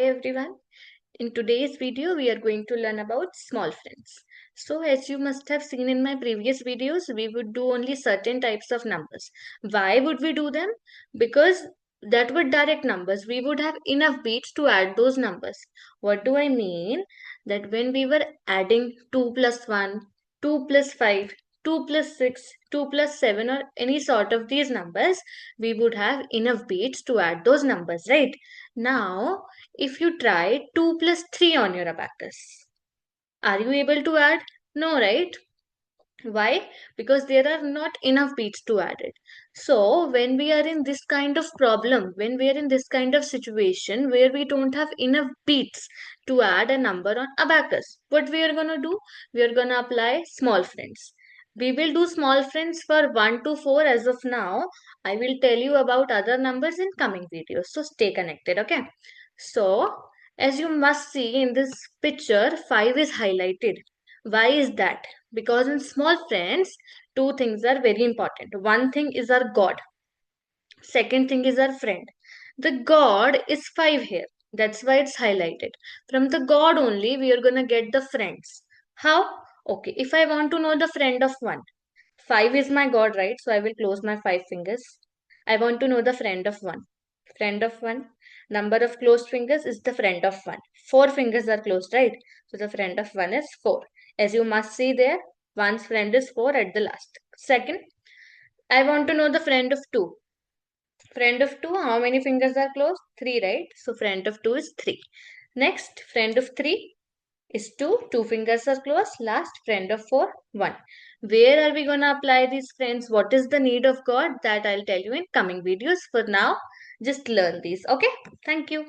Hi everyone. In today's video, we are going to learn about small friends. So as you must have seen in my previous videos, we would do only certain types of numbers. Why would we do them? Because that were direct numbers. We would have enough beats to add those numbers. What do I mean? That when we were adding 2 plus 1, 2 plus 5, 2 plus 6, 2 plus 7 or any sort of these numbers, we would have enough beats to add those numbers, right? Now, if you try 2 plus 3 on your abacus, are you able to add? No, right? Why? Because there are not enough beats to add it. So, when we are in this kind of problem, when we are in this kind of situation where we don't have enough beats to add a number on abacus, what we are going to do? We are going to apply small friends. We will do small friends for 1 to 4 as of now. I will tell you about other numbers in coming videos. So, stay connected, okay? So, as you must see in this picture, 5 is highlighted. Why is that? Because in small friends, two things are very important. One thing is our God. Second thing is our friend. The God is 5 here. That's why it's highlighted. From the God only, we are going to get the friends. How? Okay, if I want to know the friend of 1, 5 is my God, right? So I will close my 5 fingers. I want to know the friend of 1. Friend of 1. Number of closed fingers is the friend of 1. 4 fingers are closed, right? So the friend of 1 is 4. As you must see there, one's friend is 4 at the last. Second, I want to know the friend of 2. Friend of 2, how many fingers are closed? 3, right? So friend of 2 is 3. Next, friend of 3 is 2. 2 fingers are closed. Last, friend of 4, 1. Where are we going to apply these friends? What is the need of God? That I'll tell you in coming videos. For now, just learn these. Okay? Thank you.